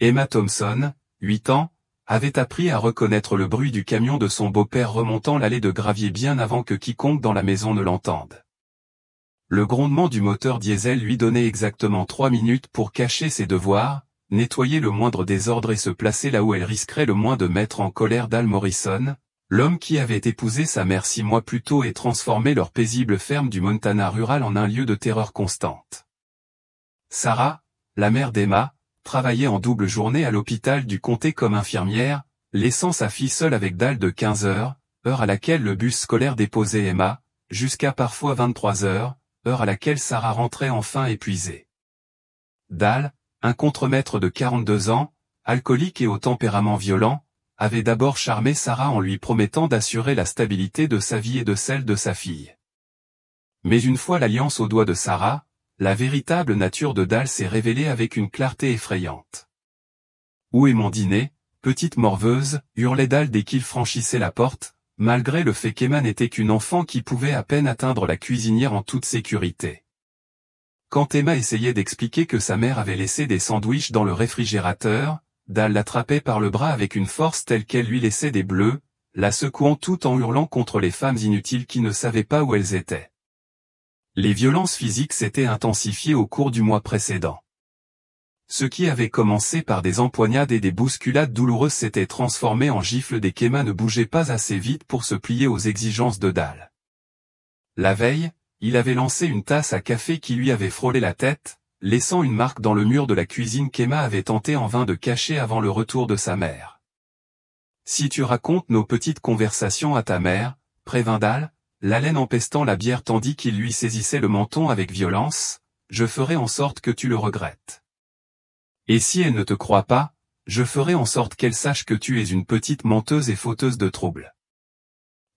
Emma Thompson, 8 ans, avait appris à reconnaître le bruit du camion de son beau-père remontant l'allée de gravier bien avant que quiconque dans la maison ne l'entende. Le grondement du moteur diesel lui donnait exactement 3 minutes pour cacher ses devoirs, nettoyer le moindre désordre et se placer là où elle risquerait le moins de mettre en colère Dal Morrison, l'homme qui avait épousé sa mère 6 mois plus tôt et transformé leur paisible ferme du Montana rural en un lieu de terreur constante. Sarah, la mère d'Emma, travaillait en double journée à l'hôpital du comté comme infirmière, laissant sa fille seule avec Dal de 15 heures, heure à laquelle le bus scolaire déposait Emma, jusqu'à parfois 23 heures, heure à laquelle Sarah rentrait enfin épuisée. Dal, un contremaître de 42 ans, alcoolique et au tempérament violent, avait d'abord charmé Sarah en lui promettant d'assurer la stabilité de sa vie et de celle de sa fille. Mais une fois l'alliance au doigt de Sarah, la véritable nature de Dal s'est révélée avec une clarté effrayante. « Où est mon dîner, petite morveuse » hurlait Dal dès qu'il franchissait la porte, malgré le fait qu'Emma n'était qu'une enfant qui pouvait à peine atteindre la cuisinière en toute sécurité. Quand Emma essayait d'expliquer que sa mère avait laissé des sandwichs dans le réfrigérateur, Dal l'attrapait par le bras avec une force telle qu'elle lui laissait des bleus, la secouant tout en hurlant contre les femmes inutiles qui ne savaient pas où elles étaient. Les violences physiques s'étaient intensifiées au cours du mois précédent. Ce qui avait commencé par des empoignades et des bousculades douloureuses s'était transformé en gifles dès qu'Emma ne bougeait pas assez vite pour se plier aux exigences de Dal. La veille, il avait lancé une tasse à café qui lui avait frôlé la tête, laissant une marque dans le mur de la cuisine qu'Emma avait tenté en vain de cacher avant le retour de sa mère. « Si tu racontes nos petites conversations à ta mère, » prévint Dal, l'haleine empestant la bière tandis qu'il lui saisissait le menton avec violence, « je ferai en sorte que tu le regrettes. Et si elle ne te croit pas, je ferai en sorte qu'elle sache que tu es une petite menteuse et fauteuse de troubles. »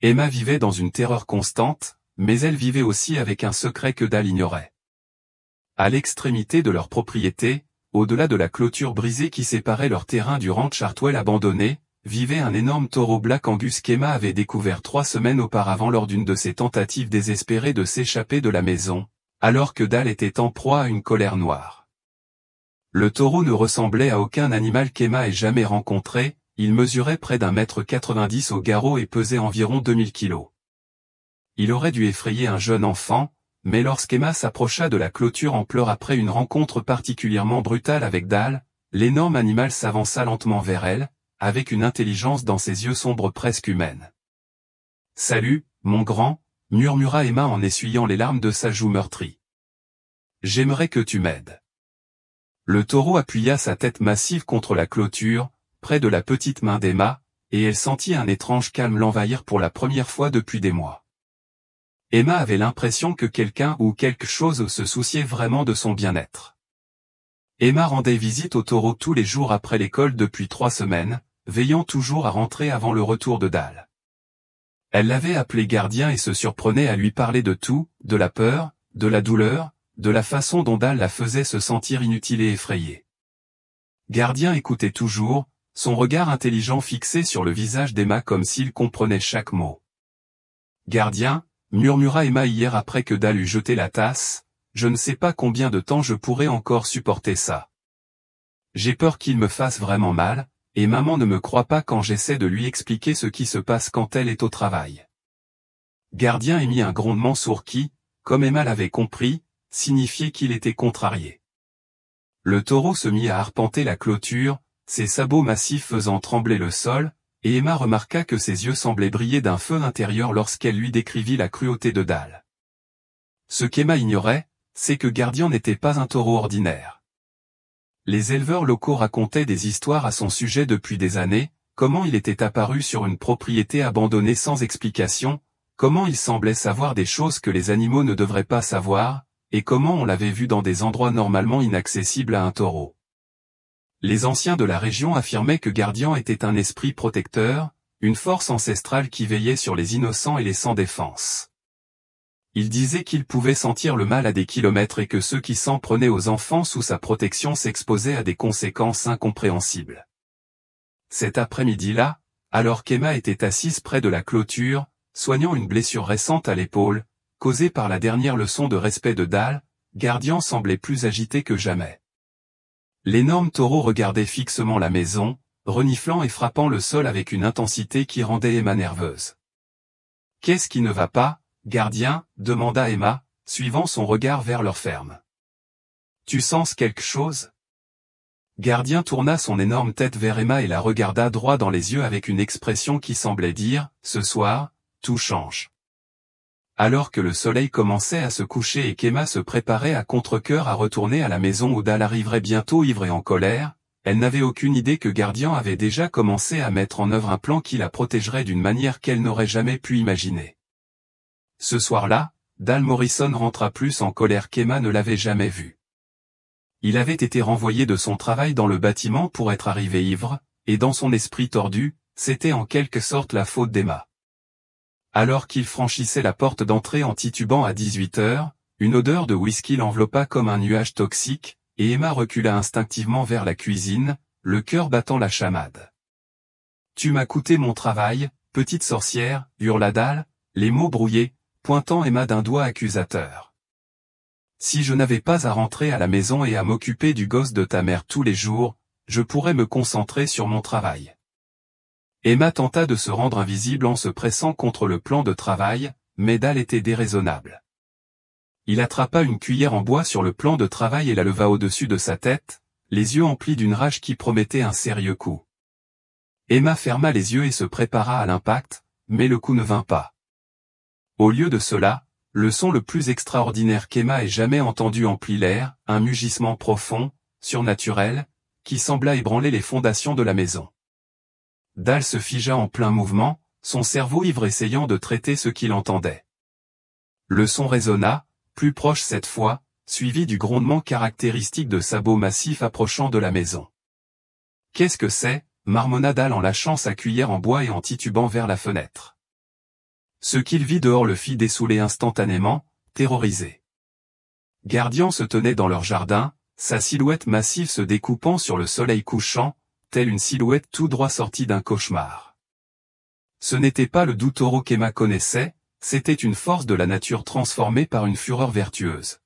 Emma vivait dans une terreur constante, mais elle vivait aussi avec un secret que Dal ignorait. À l'extrémité de leur propriété, au-delà de la clôture brisée qui séparait leur terrain du ranch Hartwell abandonné, vivait un énorme taureau Black Angus qu'Emma avait découvert 3 semaines auparavant lors d'une de ses tentatives désespérées de s'échapper de la maison, alors que Dal était en proie à une colère noire. Le taureau ne ressemblait à aucun animal qu'Emma ait jamais rencontré, il mesurait près d'1,90 m au garrot et pesait environ 2000 kilos. Il aurait dû effrayer un jeune enfant, mais lorsqu'Emma s'approcha de la clôture en pleurs après une rencontre particulièrement brutale avec Dal, l'énorme animal s'avança lentement vers elle, avec une intelligence dans ses yeux sombres presque humaine. « Salut, mon grand » murmura Emma en essuyant les larmes de sa joue meurtrie. « J'aimerais que tu m'aides. » Le taureau appuya sa tête massive contre la clôture, près de la petite main d'Emma, et elle sentit un étrange calme l'envahir pour la première fois depuis des mois. Emma avait l'impression que quelqu'un ou quelque chose se souciait vraiment de son bien-être. Emma rendait visite au taureau tous les jours après l'école depuis 3 semaines, veillant toujours à rentrer avant le retour de Dal. Elle l'avait appelé gardien et se surprenait à lui parler de tout, de la peur, de la douleur, de la façon dont Dal la faisait se sentir inutile et effrayée. Gardien écoutait toujours, son regard intelligent fixé sur le visage d'Emma comme s'il comprenait chaque mot. Gardien, murmura Emma hier après que Dal eut jeté la tasse, je ne sais pas combien de temps je pourrai encore supporter ça. J'ai peur qu'il me fasse vraiment mal, et maman ne me croit pas quand j'essaie de lui expliquer ce qui se passe quand elle est au travail. Gardien émit un grondement sourd qui, comme Emma l'avait compris, signifiait qu'il était contrarié. Le taureau se mit à arpenter la clôture, ses sabots massifs faisant trembler le sol, et Emma remarqua que ses yeux semblaient briller d'un feu intérieur lorsqu'elle lui décrivit la cruauté de Dal. Ce qu'Emma ignorait, c'est que Gardien n'était pas un taureau ordinaire. Les éleveurs locaux racontaient des histoires à son sujet depuis des années, comment il était apparu sur une propriété abandonnée sans explication, comment il semblait savoir des choses que les animaux ne devraient pas savoir, et comment on l'avait vu dans des endroits normalement inaccessibles à un taureau. Les anciens de la région affirmaient que Gardien était un esprit protecteur, une force ancestrale qui veillait sur les innocents et les sans défense. Ils disaient qu'il pouvait sentir le mal à des kilomètres et que ceux qui s'en prenaient aux enfants sous sa protection s'exposaient à des conséquences incompréhensibles. Cet après-midi-là, alors qu'Emma était assise près de la clôture, soignant une blessure récente à l'épaule, causée par la dernière leçon de respect de Dal, Gardien semblait plus agité que jamais. L'énorme taureau regardait fixement la maison, reniflant et frappant le sol avec une intensité qui rendait Emma nerveuse. « Qu'est-ce qui ne va pas, gardien ?» demanda Emma, suivant son regard vers leur ferme. « Tu sens quelque chose ?» Gardien tourna son énorme tête vers Emma et la regarda droit dans les yeux avec une expression qui semblait dire « Ce soir, tout change ». Alors que le soleil commençait à se coucher et qu'Emma se préparait à contre-cœur à retourner à la maison où Dal arriverait bientôt ivre et en colère, elle n'avait aucune idée que Gardien avait déjà commencé à mettre en œuvre un plan qui la protégerait d'une manière qu'elle n'aurait jamais pu imaginer. Ce soir-là, Dal Morrison rentra plus en colère qu'Emma ne l'avait jamais vu. Il avait été renvoyé de son travail dans le bâtiment pour être arrivé ivre, et dans son esprit tordu, c'était en quelque sorte la faute d'Emma. Alors qu'il franchissait la porte d'entrée en titubant à 18 heures, une odeur de whisky l'enveloppa comme un nuage toxique, et Emma recula instinctivement vers la cuisine, le cœur battant la chamade. « Tu m'as coûté mon travail, petite sorcière » hurla Dal, les mots brouillés, pointant Emma d'un doigt accusateur. « Si je n'avais pas à rentrer à la maison et à m'occuper du gosse de ta mère tous les jours, je pourrais me concentrer sur mon travail. » Emma tenta de se rendre invisible en se pressant contre le plan de travail, mais Dal était déraisonnable. Il attrapa une cuillère en bois sur le plan de travail et la leva au-dessus de sa tête, les yeux emplis d'une rage qui promettait un sérieux coup. Emma ferma les yeux et se prépara à l'impact, mais le coup ne vint pas. Au lieu de cela, le son le plus extraordinaire qu'Emma ait jamais entendu emplit l'air, un mugissement profond, surnaturel, qui sembla ébranler les fondations de la maison. Dal se figea en plein mouvement, son cerveau ivre essayant de traiter ce qu'il entendait. Le son résonna, plus proche cette fois, suivi du grondement caractéristique de sabots massifs approchant de la maison. « Qu'est-ce que c'est » marmonna Dal en lâchant sa cuillère en bois et en titubant vers la fenêtre. Ce qu'il vit dehors le fit dessouler instantanément, terrorisé. Gardien se tenait dans leur jardin, sa silhouette massive se découpant sur le soleil couchant, telle une silhouette tout droit sortie d'un cauchemar. Ce n'était pas le doux taureau qu'Emma connaissait, c'était une force de la nature transformée par une fureur vertueuse.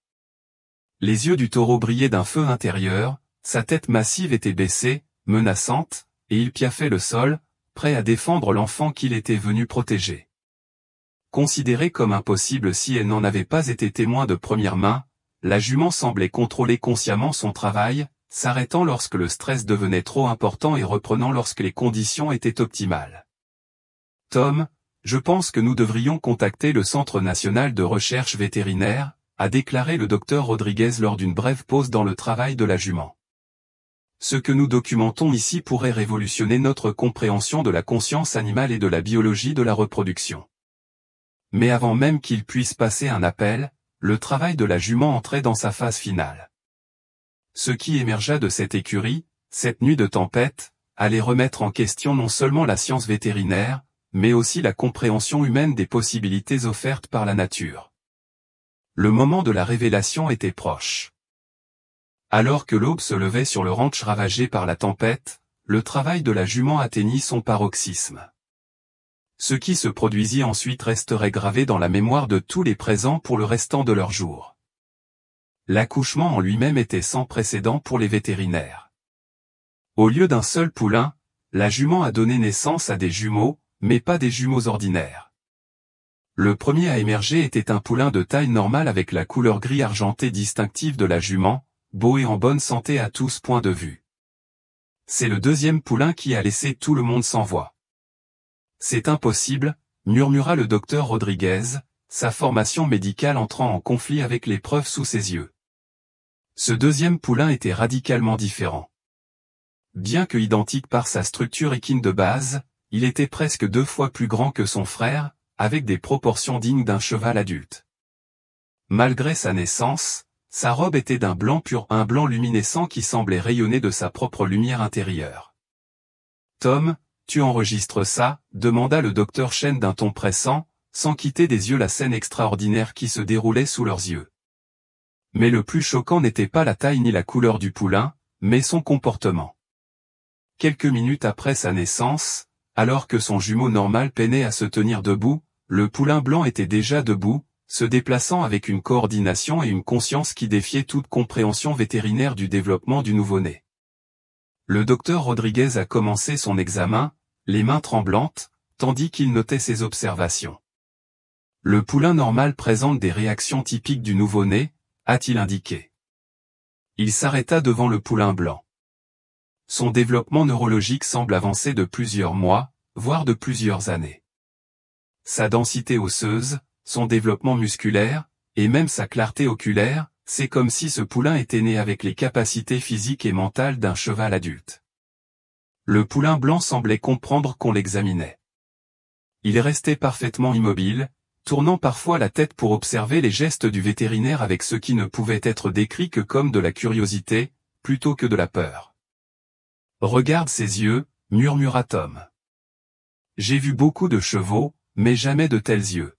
Les yeux du taureau brillaient d'un feu intérieur, sa tête massive était baissée, menaçante, et il piaffait le sol, prêt à défendre l'enfant qu'il était venu protéger. Considérée comme impossible si elle n'en avait pas été témoin de première main, la jument semblait contrôler consciemment son travail, s'arrêtant lorsque le stress devenait trop important et reprenant lorsque les conditions étaient optimales. « Tom, je pense que nous devrions contacter le Centre national de recherche vétérinaire », a déclaré le docteur Rodriguez lors d'une brève pause dans le travail de la jument. Ce que nous documentons ici pourrait révolutionner notre compréhension de la conscience animale et de la biologie de la reproduction. Mais avant même qu'il puisse passer un appel, le travail de la jument entrait dans sa phase finale. Ce qui émergea de cette écurie, cette nuit de tempête, allait remettre en question non seulement la science vétérinaire, mais aussi la compréhension humaine des possibilités offertes par la nature. Le moment de la révélation était proche. Alors que l'aube se levait sur le ranch ravagé par la tempête, le travail de la jument atteignit son paroxysme. Ce qui se produisit ensuite resterait gravé dans la mémoire de tous les présents pour le restant de leurs jours. L'accouchement en lui-même était sans précédent pour les vétérinaires. Au lieu d'un seul poulain, la jument a donné naissance à des jumeaux, mais pas des jumeaux ordinaires. Le premier à émerger était un poulain de taille normale avec la couleur gris argenté distinctive de la jument, beau et en bonne santé à tous points de vue. C'est le deuxième poulain qui a laissé tout le monde sans voix. « C'est impossible », murmura le docteur Rodriguez, sa formation médicale entrant en conflit avec les preuves sous ses yeux. Ce deuxième poulain était radicalement différent. Bien que identique par sa structure équine de base, il était presque 2 fois plus grand que son frère, avec des proportions dignes d'un cheval adulte. Malgré sa naissance, sa robe était d'un blanc pur, un blanc luminescent qui semblait rayonner de sa propre lumière intérieure. « Tom, tu enregistres ça ?» demanda le docteur Chen d'un ton pressant, sans quitter des yeux la scène extraordinaire qui se déroulait sous leurs yeux. Mais le plus choquant n'était pas la taille ni la couleur du poulain, mais son comportement. Quelques minutes après sa naissance, alors que son jumeau normal peinait à se tenir debout, le poulain blanc était déjà debout, se déplaçant avec une coordination et une conscience qui défiaient toute compréhension vétérinaire du développement du nouveau-né. Le docteur Rodriguez a commencé son examen, les mains tremblantes, tandis qu'il notait ses observations. Le poulain normal présente des réactions typiques du nouveau-né, a-t-il indiqué. Il s'arrêta devant le poulain blanc. Son développement neurologique semble avancer de plusieurs mois, voire de plusieurs années. Sa densité osseuse, son développement musculaire, et même sa clarté oculaire, c'est comme si ce poulain était né avec les capacités physiques et mentales d'un cheval adulte. Le poulain blanc semblait comprendre qu'on l'examinait. Il restait parfaitement immobile, tournant parfois la tête pour observer les gestes du vétérinaire avec ce qui ne pouvait être décrit que comme de la curiosité, plutôt que de la peur. « Regarde ses yeux », murmura Tom. « J'ai vu beaucoup de chevaux, mais jamais de tels yeux. »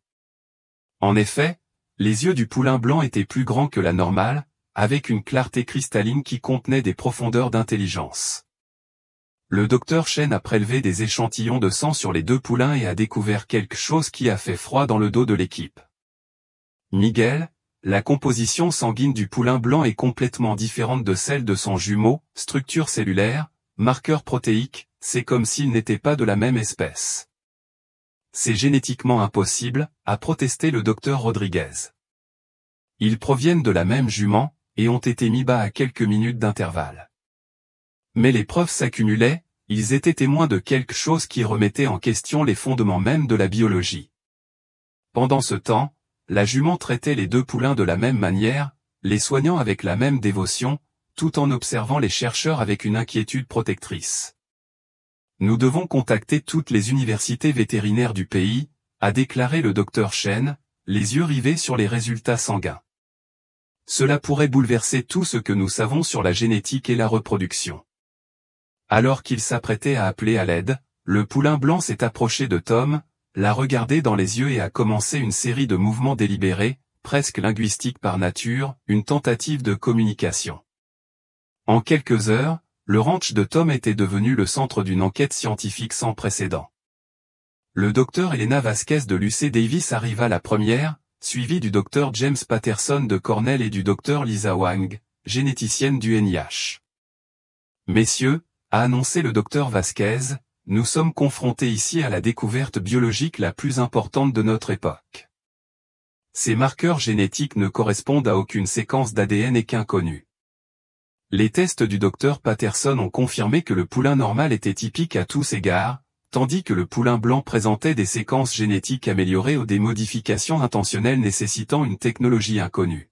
En effet, les yeux du poulain blanc étaient plus grands que la normale, avec une clarté cristalline qui contenait des profondeurs d'intelligence. Le docteur Chen a prélevé des échantillons de sang sur les deux poulains et a découvert quelque chose qui a fait froid dans le dos de l'équipe. Miguel, la composition sanguine du poulain blanc est complètement différente de celle de son jumeau, structure cellulaire, marqueur protéique, c'est comme s'ils n'étaient pas de la même espèce. C'est génétiquement impossible, a protesté le docteur Rodriguez. Ils proviennent de la même jument, et ont été mis bas à quelques minutes d'intervalle. Mais les preuves s'accumulaient, ils étaient témoins de quelque chose qui remettait en question les fondements même de la biologie. Pendant ce temps, la jument traitait les deux poulains de la même manière, les soignant avec la même dévotion, tout en observant les chercheurs avec une inquiétude protectrice. Nous devons contacter toutes les universités vétérinaires du pays, a déclaré le docteur Chen, les yeux rivés sur les résultats sanguins. Cela pourrait bouleverser tout ce que nous savons sur la génétique et la reproduction. Alors qu'il s'apprêtait à appeler à l'aide, le poulain blanc s'est approché de Tom, l'a regardé dans les yeux et a commencé une série de mouvements délibérés, presque linguistiques par nature, une tentative de communication. En quelques heures, le ranch de Tom était devenu le centre d'une enquête scientifique sans précédent. Le docteur Elena Vasquez de l'UC Davis arriva la première, suivi du docteur James Patterson de Cornell et du docteur Lisa Wang, généticienne du NIH. Messieurs, a annoncé le docteur Vasquez, nous sommes confrontés ici à la découverte biologique la plus importante de notre époque. Ces marqueurs génétiques ne correspondent à aucune séquence d'ADN et qu'inconnue. Les tests du docteur Patterson ont confirmé que le poulain normal était typique à tous égards, tandis que le poulain blanc présentait des séquences génétiques améliorées ou des modifications intentionnelles nécessitant une technologie inconnue.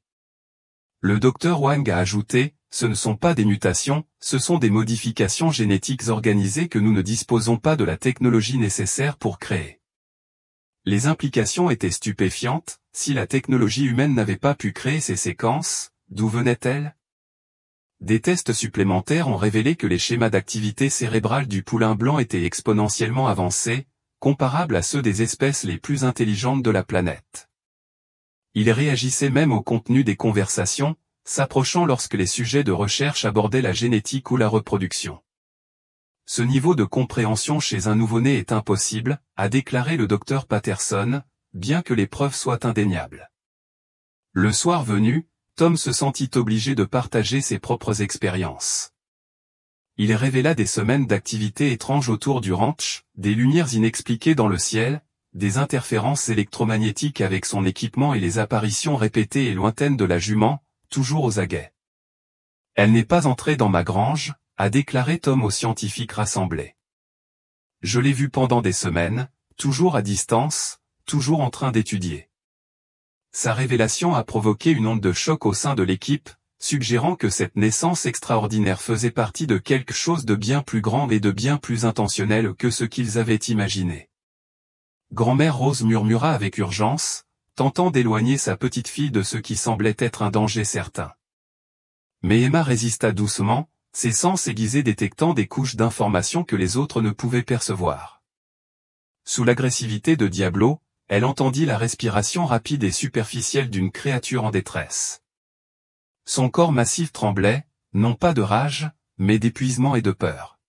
Le docteur Wang a ajouté, ce ne sont pas des mutations, ce sont des modifications génétiques organisées que nous ne disposons pas de la technologie nécessaire pour créer. Les implications étaient stupéfiantes, si la technologie humaine n'avait pas pu créer ces séquences, d'où venaient-elles ? Des tests supplémentaires ont révélé que les schémas d'activité cérébrale du poulain blanc étaient exponentiellement avancés, comparables à ceux des espèces les plus intelligentes de la planète. Il réagissait même au contenu des conversations, s'approchant lorsque les sujets de recherche abordaient la génétique ou la reproduction. Ce niveau de compréhension chez un nouveau-né est impossible, a déclaré le docteur Patterson, bien que les preuves soient indéniables. Le soir venu, Tom se sentit obligé de partager ses propres expériences. Il révéla des semaines d'activités étranges autour du ranch, des lumières inexpliquées dans le ciel, des interférences électromagnétiques avec son équipement et les apparitions répétées et lointaines de la jument, toujours aux aguets. « Elle n'est pas entrée dans ma grange », a déclaré Tom aux scientifiques rassemblés. « Je l'ai vue pendant des semaines, toujours à distance, toujours en train d'étudier. » Sa révélation a provoqué une onde de choc au sein de l'équipe, suggérant que cette naissance extraordinaire faisait partie de quelque chose de bien plus grand et de bien plus intentionnel que ce qu'ils avaient imaginé. Grand-mère Rose murmura avec urgence, tentant d'éloigner sa petite fille de ce qui semblait être un danger certain. Mais Emma résista doucement, ses sens aiguisés détectant des couches d'informations que les autres ne pouvaient percevoir. Sous l'agressivité de Diablo, elle entendit la respiration rapide et superficielle d'une créature en détresse. Son corps massif tremblait, non pas de rage, mais d'épuisement et de peur.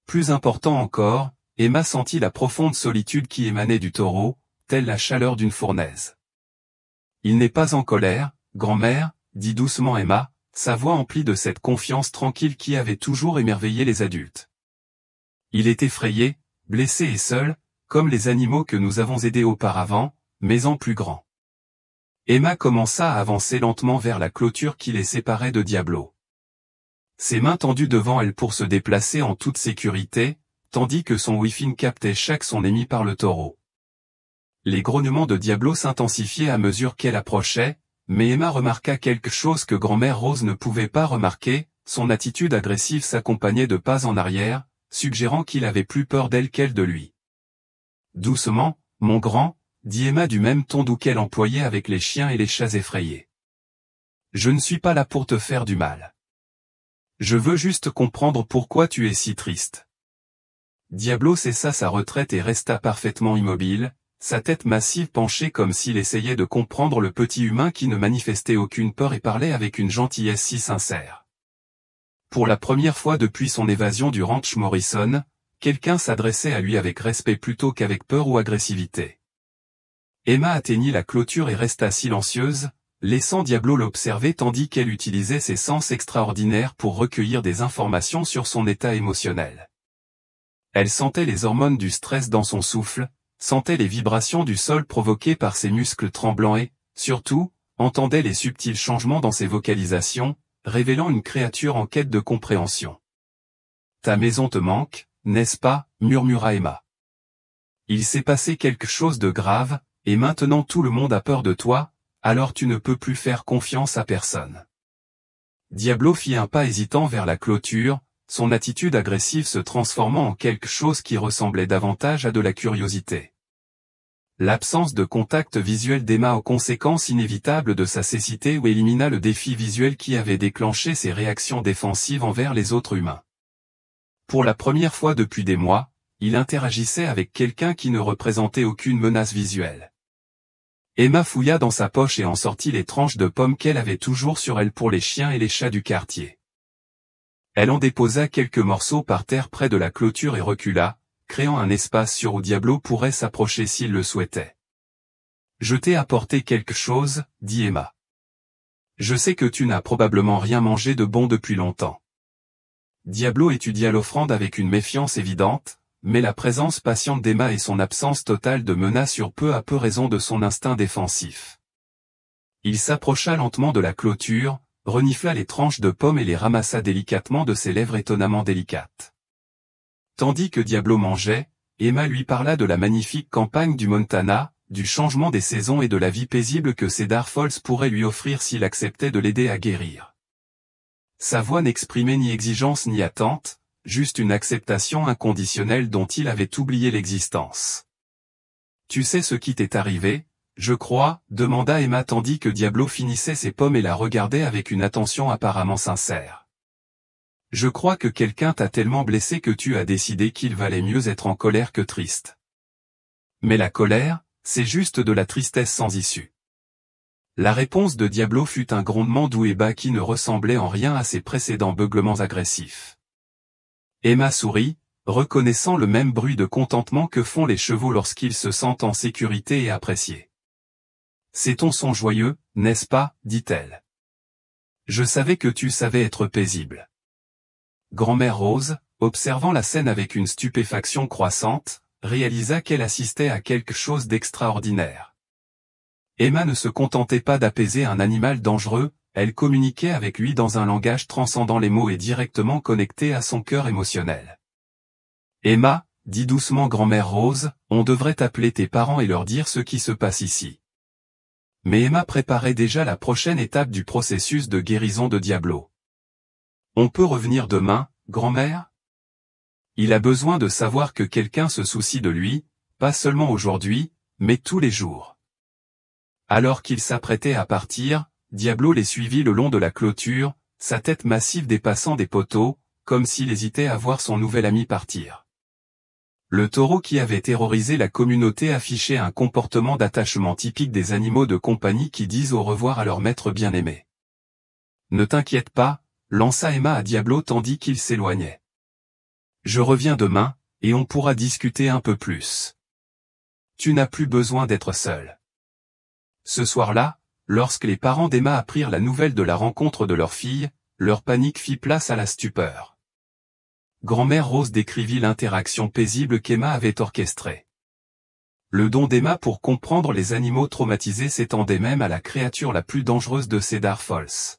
Plus important encore, Emma sentit la profonde solitude qui émanait du taureau, telle la chaleur d'une fournaise. « Il n'est pas en colère, grand-mère, dit doucement Emma, sa voix emplie de cette confiance tranquille qui avait toujours émerveillé les adultes. Il est effrayé, blessé et seul, comme les animaux que nous avons aidés auparavant, mais en plus grand. Emma commença à avancer lentement vers la clôture qui les séparait de Diablo. Ses mains tendues devant elle pour se déplacer en toute sécurité, tandis que son Wi-Fi captait chaque son émis par le taureau. Les grognements de Diablo s'intensifiaient à mesure qu'elle approchait, mais Emma remarqua quelque chose que grand-mère Rose ne pouvait pas remarquer, son attitude agressive s'accompagnait de pas en arrière, suggérant qu'il avait plus peur d'elle qu'elle de lui. Doucement, mon grand, dit Emma du même ton doux qu'elle employait avec les chiens et les chats effrayés. Je ne suis pas là pour te faire du mal. Je veux juste comprendre pourquoi tu es si triste. Diablo cessa sa retraite et resta parfaitement immobile, sa tête massive penchée comme s'il essayait de comprendre le petit humain qui ne manifestait aucune peur et parlait avec une gentillesse si sincère. Pour la première fois depuis son évasion du ranch Morrison, quelqu'un s'adressait à lui avec respect plutôt qu'avec peur ou agressivité. Emma atteignit la clôture et resta silencieuse, laissant Diablo l'observer tandis qu'elle utilisait ses sens extraordinaires pour recueillir des informations sur son état émotionnel. Elle sentait les hormones du stress dans son souffle, sentait les vibrations du sol provoquées par ses muscles tremblants et, surtout, entendait les subtils changements dans ses vocalisations, révélant une créature en quête de compréhension. « Ta maison te manque, n'est-ce pas ?» murmura Emma. « Il s'est passé quelque chose de grave, et maintenant tout le monde a peur de toi, alors tu ne peux plus faire confiance à personne. » Diablo fit un pas hésitant vers la clôture, son attitude agressive se transformant en quelque chose qui ressemblait davantage à de la curiosité. L'absence de contact visuel d'Emma aux conséquences inévitables de sa cécité ou élimina le défi visuel qui avait déclenché ses réactions défensives envers les autres humains. Pour la première fois depuis des mois, il interagissait avec quelqu'un qui ne représentait aucune menace visuelle. Emma fouilla dans sa poche et en sortit les tranches de pommes qu'elle avait toujours sur elle pour les chiens et les chats du quartier. Elle en déposa quelques morceaux par terre près de la clôture et recula, créant un espace sur où Diablo pourrait s'approcher s'il le souhaitait. « Je t'ai apporté quelque chose, » dit Emma. « Je sais que tu n'as probablement rien mangé de bon depuis longtemps. » Diablo étudia l'offrande avec une méfiance évidente, mais la présence patiente d'Emma et son absence totale de menace eurent peu à peu raison de son instinct défensif. Il s'approcha lentement de la clôture, renifla les tranches de pommes et les ramassa délicatement de ses lèvres étonnamment délicates. Tandis que Diablo mangeait, Emma lui parla de la magnifique campagne du Montana, du changement des saisons et de la vie paisible que Cedar Falls pourrait lui offrir s'il acceptait de l'aider à guérir. Sa voix n'exprimait ni exigence ni attente, juste une acceptation inconditionnelle dont il avait oublié l'existence. « Tu sais ce qui t'est arrivé, je crois ?» demanda Emma tandis que Diablo finissait ses pommes et la regardait avec une attention apparemment sincère. « Je crois que quelqu'un t'a tellement blessé que tu as décidé qu'il valait mieux être en colère que triste. Mais la colère, c'est juste de la tristesse sans issue. » La réponse de Diablo fut un grondement doux et bas qui ne ressemblait en rien à ses précédents beuglements agressifs. Emma sourit, reconnaissant le même bruit de contentement que font les chevaux lorsqu'ils se sentent en sécurité et appréciés. « C'est ton son joyeux, n'est-ce pas ?» dit-elle. « Je savais que tu savais être paisible. » Grand-mère Rose, observant la scène avec une stupéfaction croissante, réalisa qu'elle assistait à quelque chose d'extraordinaire. Emma ne se contentait pas d'apaiser un animal dangereux, elle communiquait avec lui dans un langage transcendant les mots et directement connecté à son cœur émotionnel. « Emma, » dit doucement grand-mère Rose, « on devrait appeler tes parents et leur dire ce qui se passe ici. » Mais Emma préparait déjà la prochaine étape du processus de guérison de Diablo. « On peut revenir demain, grand-mère ? Il a besoin de savoir que quelqu'un se soucie de lui, pas seulement aujourd'hui, mais tous les jours. » Alors qu'il s'apprêtait à partir, Diablo les suivit le long de la clôture, sa tête massive dépassant des poteaux, comme s'il hésitait à voir son nouvel ami partir. Le taureau qui avait terrorisé la communauté affichait un comportement d'attachement typique des animaux de compagnie qui disent au revoir à leur maître bien-aimé. « Ne t'inquiète pas, » lança Emma à Diablo tandis qu'il s'éloignait. « Je reviens demain, et on pourra discuter un peu plus. Tu n'as plus besoin d'être seul. » Ce soir-là, Lorsque les parents d'Emma apprirent la nouvelle de la rencontre de leur fille, leur panique fit place à la stupeur. Grand-mère Rose décrivit l'interaction paisible qu'Emma avait orchestrée. Le don d'Emma pour comprendre les animaux traumatisés s'étendait même à la créature la plus dangereuse de Cedar Falls.